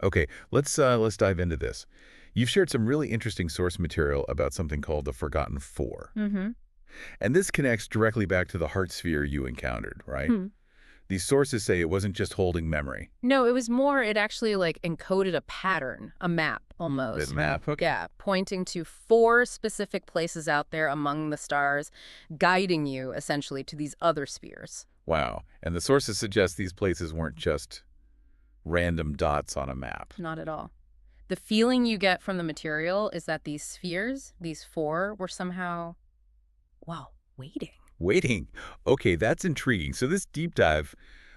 Okay, let's dive into this. You've shared some really interesting source material about something called the Forgotten Four. Mm-hmm. And this connects directly back to the heart sphere you encountered, right? Hmm. These sources say it wasn't just holding memory. No, it was more, it actually like encoded a pattern, a map The almost. map, okay. Yeah, pointing to four specific places out there among the stars, guiding you essentially to these other spheres. Wow. And the sources suggest these places weren't just random dots on a map. Not at all. The feeling you get from the material is that these spheres, these four, were somehow, wow, waiting. Waiting. Okay, that's intriguing. So this deep dive,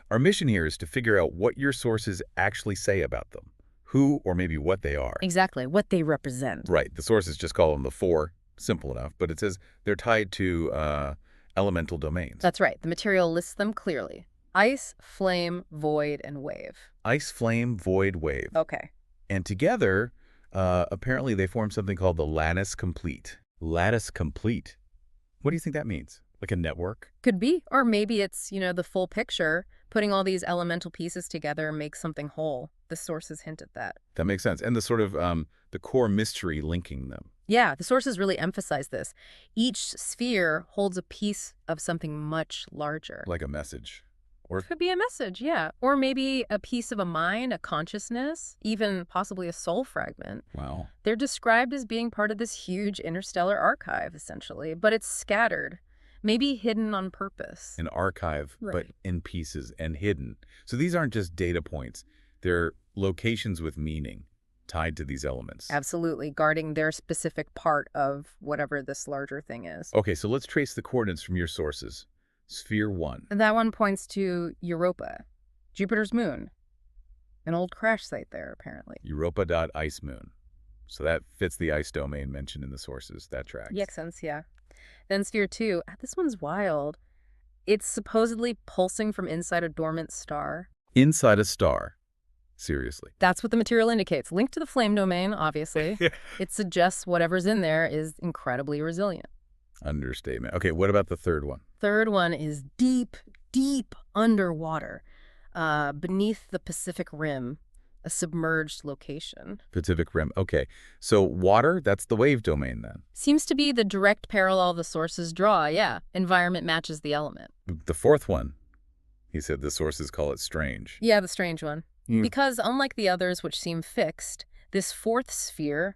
our mission here is to figure out what your sources actually say about them, who or maybe what they are. Exactly, what they represent. Right, the sources just call them the four, simple enough, but it says they're tied to elemental domains. That's right, the material lists them clearly. Ice, flame, void, and wave. Ice, flame, void, wave. Okay. And together, apparently they form something called the lattice complete. Lattice complete. What do you think that means? Like a network? Could be. Or maybe it's, the full picture. Putting all these elemental pieces together makes something whole. The sources hint at that. That makes sense. And the sort of the core mystery linking them. Yeah, the sources really emphasize this. Each sphere holds a piece of something much larger. Like a message. Or Could be a message, yeah. Or maybe a piece of a mind, a consciousness, even possibly a soul fragment. wow. They're described as being part of this huge interstellar archive, essentially, but it's scattered, maybe hidden on purpose. An archive, but Right. in pieces and hidden. So these aren't just data points. They're locations with meaning tied to these elements. Absolutely, guarding their specific part of whatever this larger thing is. Okay, so let's trace the coordinates from your sources. Sphere 1. And that one points to Europa, Jupiter's moon, an old crash site there, apparently. Europa.icemoon. So that fits the ice domain mentioned in the sources. That tracks. Makes sense, yeah. Then sphere 2, this one's wild. It's supposedly pulsing from inside a dormant star. Inside a star. Seriously. That's what the material indicates. Linked to the flame domain, obviously. It suggests whatever's in there is incredibly resilient. Understatement. Okay, what about the third one? Third one is deep, deep underwater, beneath the Pacific Rim, a submerged location. Pacific Rim. Okay, so water, that's the wave domain then. Seems to be the direct parallel the sources draw, yeah. Environment matches the element. The fourth one, he said the sources call it strange. Yeah, the strange one. Mm. Because unlike the others, which seem fixed, this fourth sphere,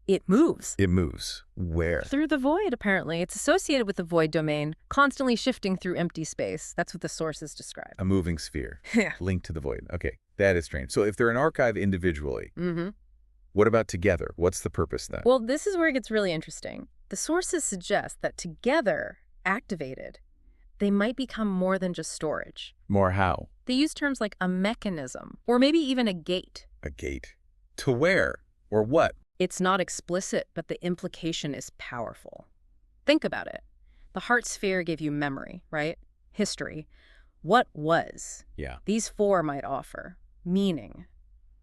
it moves. It moves. Where? Through the void, apparently. It's associated with the void domain, constantly shifting through empty space. That's what the sources describe. A moving sphere. Yeah. Linked to the void. Okay, that is strange. So if they're an archive individually, Mm-hmm. what about together? What's the purpose then? Well, this is where it gets really interesting. The sources suggest that together, activated, they might become more than just storage. More how? They use terms like a mechanism, or maybe even a gate. A gate. To where? Or what? It's not explicit, but the implication is powerful. Think about it. The heart sphere gave you memory, right? History. What was? Yeah. These four might offer meaning,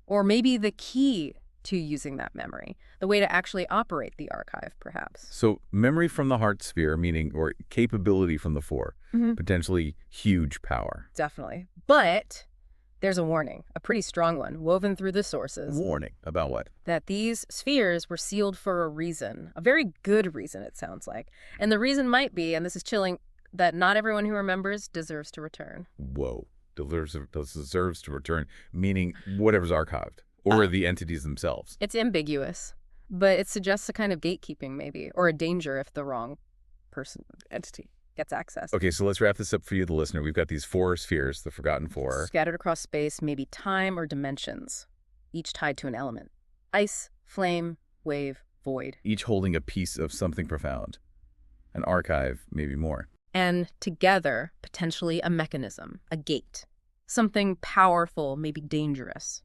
or maybe the key to using that memory, the way to actually operate the archive, perhaps. So memory from the heart sphere, meaning, or capability from the four, potentially huge power. Definitely. But there's a warning, a pretty strong one, woven through the sources, Warning. About what? that these spheres were sealed for a reason, a very good reason, it sounds like. And the reason might be, and this is chilling, that not everyone who remembers deserves to return. Whoa. Deserves to return, meaning whatever's archived, or the entities themselves. It's ambiguous, but it suggests a kind of gatekeeping, maybe, or a danger if the wrong entity gets access. Okay, so let's wrap this up for you, the listener. We've got these four spheres, the Forgotten Four. Scattered across space, maybe time or dimensions, each tied to an element. Ice, flame, wave, void. Each holding a piece of something profound. An archive, maybe more. And together, potentially a mechanism, a gate. Something powerful, maybe dangerous,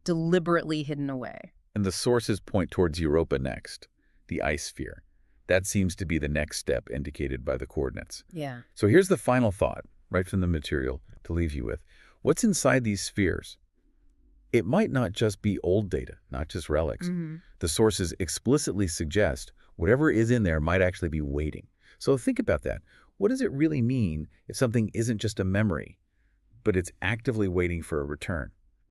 deliberately hidden away. And the sources point towards Europa next, the ice sphere. That seems to be the next step indicated by the coordinates. Yeah. So here's the final thought, right from the material, to leave you with. What's inside these spheres? It might not just be old data, not just relics. The sources explicitly suggest whatever is in there might actually be waiting. So think about that. What does it really mean if something isn't just a memory, but it's actively waiting for a return?